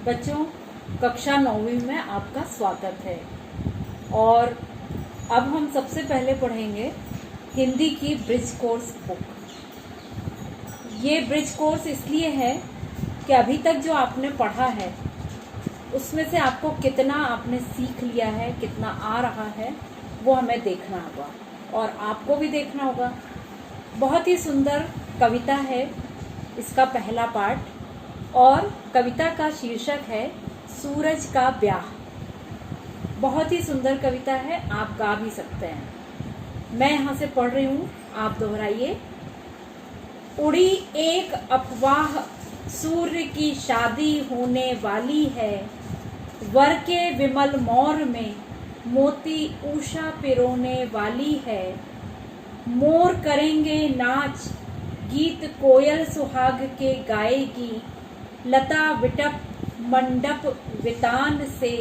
बच्चों, कक्षा 9वीं में आपका स्वागत है। और अब हम सबसे पहले पढ़ेंगे हिंदी की ब्रिज कोर्स बुक। ये ब्रिज कोर्स इसलिए है कि अभी तक जो आपने पढ़ा है उसमें से आपको कितना आपने सीख लिया है, कितना आ रहा है, वो हमें देखना होगा और आपको भी देखना होगा। बहुत ही सुंदर कविता है इसका पहला पार्ट, और कविता का शीर्षक है सूरज का ब्याह। बहुत ही सुंदर कविता है, आप गा भी सकते हैं। मैं यहाँ से पढ़ रही हूँ, आप दोहराइए। उड़ी एक अफवाह, सूर्य की शादी होने वाली है। वर के विमल मोर में मोती उषा पिरोने वाली है। मोर करेंगे नाच, गीत कोयल सुहाग के गाएगी। लता विटप मंडप वितान से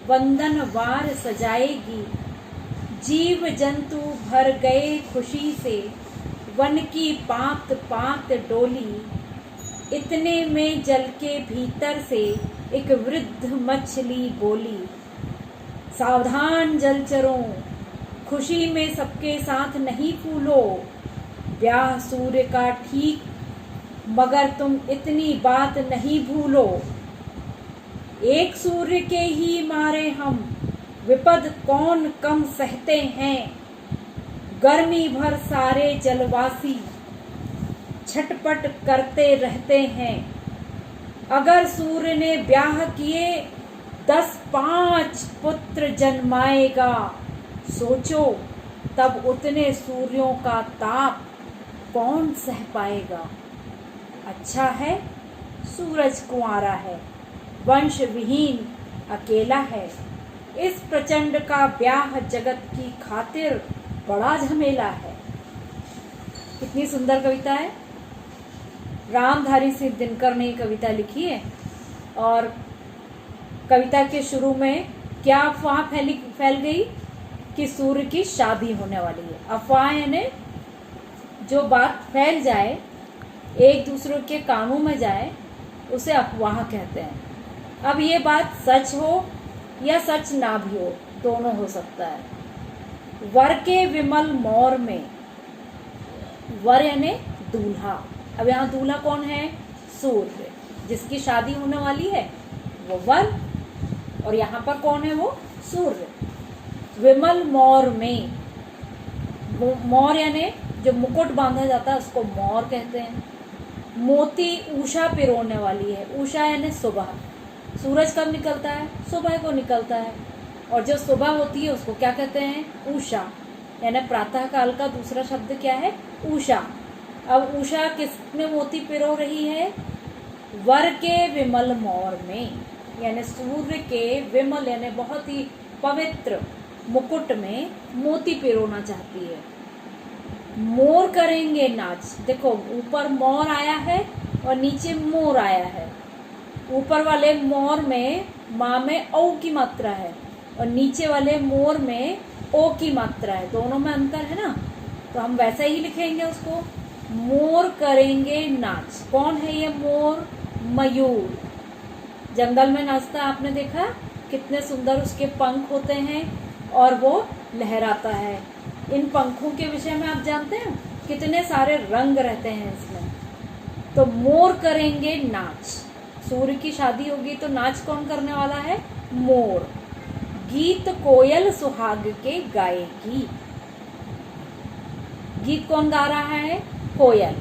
वंदनवार सजाएगी। जीव जंतु भर गए खुशी से, वन की पात पात डोली। इतने में जल के भीतर से एक वृद्ध मछली बोली। सावधान जलचरों, खुशी में सबके साथ नहीं फूलो। ब्याह सूर्य का ठीक, मगर तुम इतनी बात नहीं भूलो। एक सूर्य के ही मारे हम विपद कौन कम सहते हैं। गर्मी भर सारे जलवासी छटपट करते रहते हैं। अगर सूर्य ने ब्याह किए 10-5 पुत्र जन्माएगा। सोचो तब उतने सूर्यों का ताप कौन सह पाएगा। अच्छा है सूरज कुंवारा है, वंश विहीन अकेला है। इस प्रचंड का ब्याह जगत की खातिर बड़ा झमेला है। कितनी सुंदर कविता है। रामधारी सिंह दिनकर ने कविता लिखी है। और कविता के शुरू में क्या अफवाह फैल गई कि सूर्य की शादी होने वाली है। अफवाह यानी जो बात फैल जाए, एक दूसरे के कानों में जाए, उसे अफवाह कहते हैं। अब ये बात सच हो या सच ना भी हो, दोनों हो सकता है। वर के विमल मोर में, वर यानी दूल्हा। अब यहाँ दूल्हा कौन है? सूर्य, जिसकी शादी होने वाली है वो वर, और यहाँ पर कौन है? वो सूर्य। विमल मोर में, मोर यानी जो मुकुट बांधा जाता है उसको मोर कहते हैं। मोती उषा पिरोने वाली है। उषा यानी सुबह। सूरज कब निकलता है? सुबह को निकलता है। और जो सुबह होती है उसको क्या कहते हैं? उषा। यानी प्रातः काल का दूसरा शब्द क्या है? उषा। अब उषा किसमें मोती पिरो रही है? वर के विमल मोर में, यानी सूर्य के विमल यानी बहुत ही पवित्र मुकुट में मोती पिरोना चाहती है। मोर करेंगे नाच। देखो ऊपर मोर आया है और नीचे मोर आया है। ऊपर वाले मोर में माँ में औ की मात्रा है और नीचे वाले मोर में ओ की मात्रा है। दोनों में अंतर है ना, तो हम वैसे ही लिखेंगे उसको। मोर करेंगे नाच। कौन है ये मोर? मयूर। जंगल में नाचता आपने देखा, कितने सुंदर उसके पंख होते हैं और वो लहराता है। इन पंखों के विषय में आप जानते हैं कितने सारे रंग रहते हैं इसमें। तो मोर करेंगे नाच। सूर्य की शादी होगी तो नाच कौन करने वाला है? मोर। गीत कोयल सुहाग के गाएगी। गीत कौन गा रहा है? कोयल।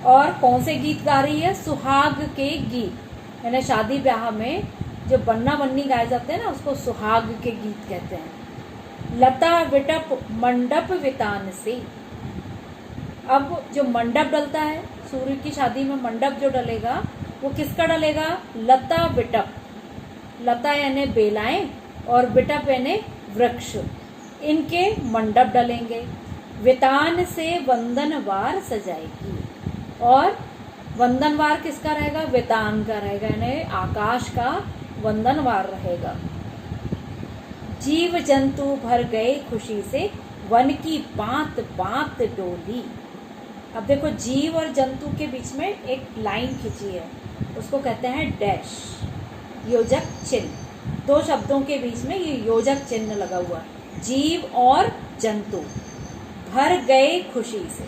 और कौन से गीत गा रही है? सुहाग के गीत। यानी शादी ब्याह में जो बन्ना बन्नी गाए जाते हैं ना, उसको सुहाग के गीत कहते हैं। लता विटप मंडप वितान से। अब जो मंडप डलता है सूर्य की शादी में, मंडप जो डलेगा वो किसका डलेगा? लता विटप। लता यानी बेलाएं और विटप यानी वृक्ष, इनके मंडप डलेंगे। वितान से वंदनवार सजाएगी। और वंदनवार किसका रहेगा? वितान का रहेगा, यानी आकाश का वंदनवार रहेगा। जीव जंतु भर गए खुशी से, वन की पात पात डोली। अब देखो जीव और जंतु के बीच में एक लाइन खींची है, उसको कहते हैं डैश। योजक चिन्ह, दो शब्दों के बीच में ये योजक चिन्ह लगा हुआ है। जीव और जंतु भर गए खुशी से।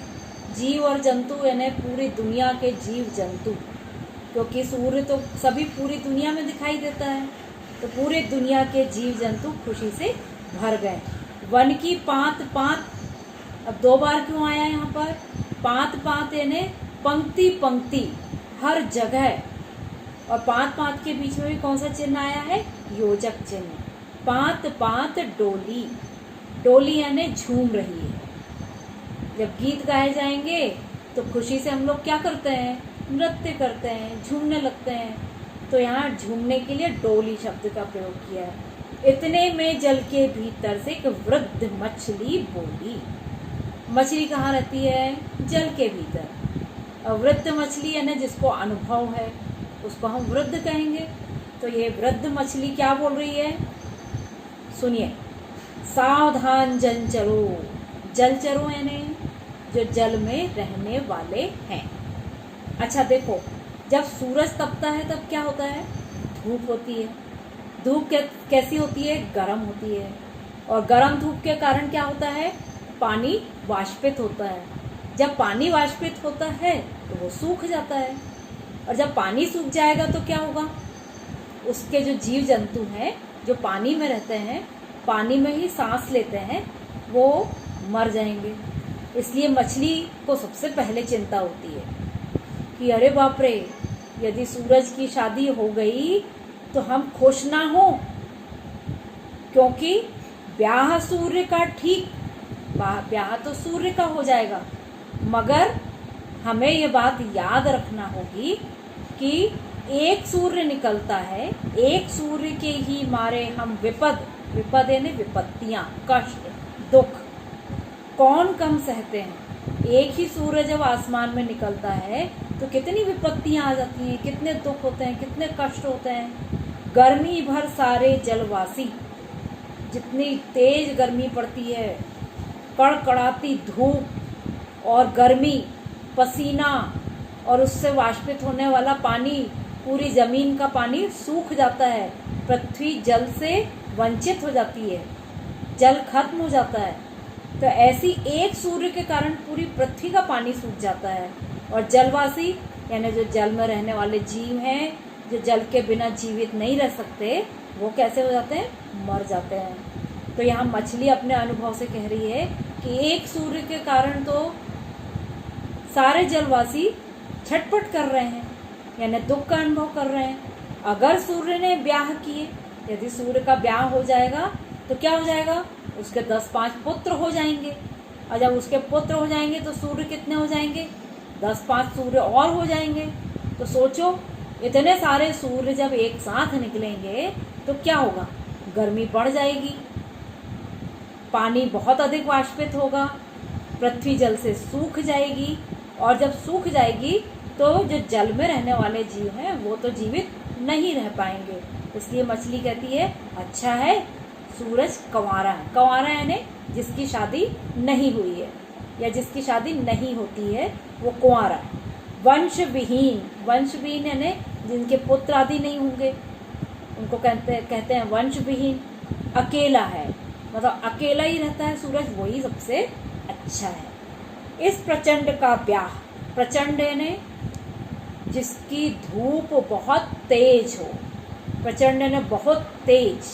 जीव और जंतु यानी पूरी दुनिया के जीव जंतु, क्योंकि सूर्य तो सभी पूरी दुनिया में दिखाई देता है, तो पूरे दुनिया के जीव जंतु खुशी से भर गए। वन की पात पात, अब दो बार क्यों आया यहाँ पर? पात पात यानी पंक्ति पंक्ति, हर जगह। और पात पात के बीच में भी कौन सा चिन्ह आया है? योजक चिन्ह। पात पात डोली, डोली यानी झूम रही है। जब गीत गाए जाएंगे तो खुशी से हम लोग क्या करते हैं? नृत्य करते हैं, झूमने लगते हैं। तो यहाँ झूमने के लिए डोली शब्द का प्रयोग किया है। इतने में जल के भीतर से एक वृद्ध मछली बोली। मछली कहाँ रहती है? जल के भीतर। और वृद्ध मछली है ना, जिसको अनुभव है उसको हम वृद्ध कहेंगे। तो ये वृद्ध मछली क्या बोल रही है? सुनिए। सावधान जलचरों, जलचरों यानी जो जल में रहने वाले हैं। अच्छा देखो, जब सूरज तपता है तब क्या होता है? धूप होती है। धूप कैसी होती है? गर्म होती है। और गर्म धूप के कारण क्या होता है? पानी वाष्पित होता है। जब पानी वाष्पित होता है तो वो सूख जाता है, और जब पानी सूख जाएगा तो क्या होगा? उसके जो जीव जंतु हैं जो पानी में रहते हैं, पानी में ही सांस लेते हैं, वो मर जाएंगे। इसलिए मछली को सबसे पहले चिंता होती है कि अरे बाप रे, यदि सूरज की शादी हो गई तो हम खुश ना हो, क्योंकि ब्याह सूर्य का ठीक, ब्याह तो सूर्य का हो जाएगा, मगर हमें ये बात याद रखना होगी कि एक सूर्य निकलता है, एक सूर्य के ही मारे हम विपद, विपद यानी विपत्तियां, कष्ट, दुख कौन कम सहते हैं। एक ही सूर्य जब आसमान में निकलता है तो कितनी विपत्तियां आ जाती हैं, कितने दुख होते हैं, कितने कष्ट होते हैं। गर्मी भर सारे जलवासी, जितनी तेज गर्मी पड़ती है, कड़कड़ाती धूप और गर्मी, पसीना और उससे वाष्पित होने वाला पानी, पूरी जमीन का पानी सूख जाता है। पृथ्वी जल से वंचित हो जाती है, जल खत्म हो जाता है। तो ऐसी एक सूर्य के कारण पूरी पृथ्वी का पानी सूख जाता है। और जलवासी यानी जो जल में रहने वाले जीव हैं, जो जल के बिना जीवित नहीं रह सकते, वो कैसे हो जाते हैं? मर जाते हैं। तो यहाँ मछली अपने अनुभव से कह रही है कि एक सूर्य के कारण तो सारे जलवासी छटपट कर रहे हैं, यानी दुख का अनुभव कर रहे हैं। अगर सूर्य ने ब्याह किए, यदि सूर्य का ब्याह हो जाएगा तो क्या हो जाएगा? उसके 10-5 पुत्र हो जाएंगे, और जब उसके पुत्र हो जाएंगे तो सूर्य कितने हो जाएंगे? 10-5 सूर्य और हो जाएंगे। तो सोचो, इतने सारे सूर्य जब एक साथ निकलेंगे तो क्या होगा? गर्मी बढ़ जाएगी, पानी बहुत अधिक वाष्पित होगा, पृथ्वी जल से सूख जाएगी, और जब सूख जाएगी तो जो जल में रहने वाले जीव हैं वो तो जीवित नहीं रह पाएंगे। इसलिए मछली कहती है अच्छा है सूरज कंवारा है। कंवारा यानी जिसकी शादी नहीं हुई है या जिसकी शादी नहीं होती है, वो कुंवारा है। वंश विहीन, वंश विहीन यानी जिनके पुत्र आदि नहीं होंगे, उनको कहते हैं वंश विहीन। अकेला है, मतलब अकेला ही रहता है सूरज, वही सबसे अच्छा है। इस प्रचंड का ब्याह, प्रचंड यानी जिसकी धूप बहुत तेज हो, प्रचंड यानी बहुत तेज।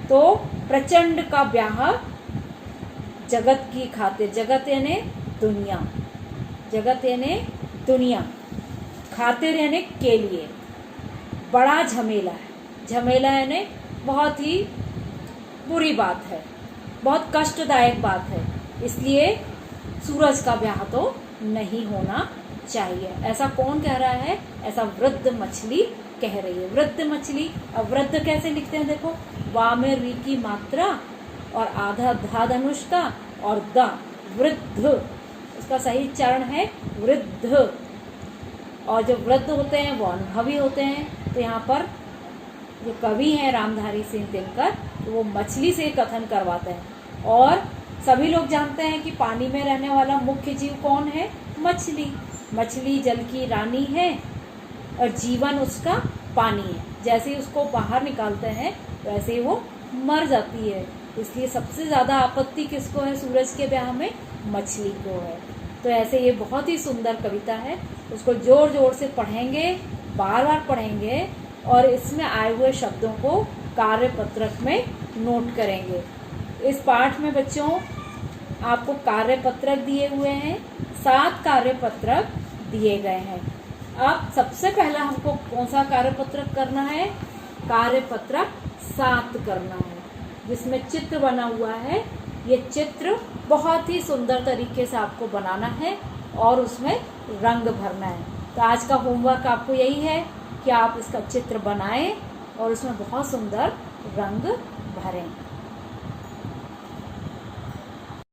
तो प्रचंड का ब्याह जगत की खातिर, जगत यानी दुनिया, जगत यानी दुनिया, खातिर यानी के लिए बड़ा झमेला है। झमेला यानी बहुत ही बुरी बात है, बहुत कष्टदायक बात है। इसलिए सूरज का ब्याह तो नहीं होना चाहिए। ऐसा कौन कह रहा है? ऐसा वृद्ध मछली कह रही है। वृद्ध मछली, अब वृद्ध कैसे लिखते हैं देखो, वा में री की मात्रा और आधा धा धनुष का और द, वृद्ध, उसका सही चरण है वृद्ध। और जो वृद्ध होते हैं वो अनुभवी होते हैं। तो यहाँ पर जो कवि हैं रामधारी सिंह दिनकर, तो वो मछली से कथन करवाते हैं। और सभी लोग जानते हैं कि पानी में रहने वाला मुख्य जीव कौन है? मछली। मछली जल की रानी है और जीवन उसका पानी है, जैसे ही उसको बाहर निकालते हैं वैसे ही वो मर जाती है। इसलिए सबसे ज़्यादा आपत्ति किसको है सूरज के ब्याह में? मछली को है। तो ऐसे ये बहुत ही सुंदर कविता है, उसको जोर जोर से पढ़ेंगे, बार बार पढ़ेंगे और इसमें आए हुए शब्दों को कार्यपत्रक में नोट करेंगे। इस पाठ में बच्चों आपको कार्यपत्रक दिए हुए हैं, 7 कार्यपत्रक दिए गए हैं। अब सबसे पहला हमको कौन सा कार्यपत्रक करना है? कार्यपत्रक 7 करना है, जिसमें चित्र बना हुआ है। ये चित्र बहुत ही सुंदर तरीके से आपको बनाना है और उसमें रंग भरना है। तो आज का होमवर्क आपको यही है कि आप इसका चित्र बनाएं और उसमें बहुत सुंदर रंग भरें।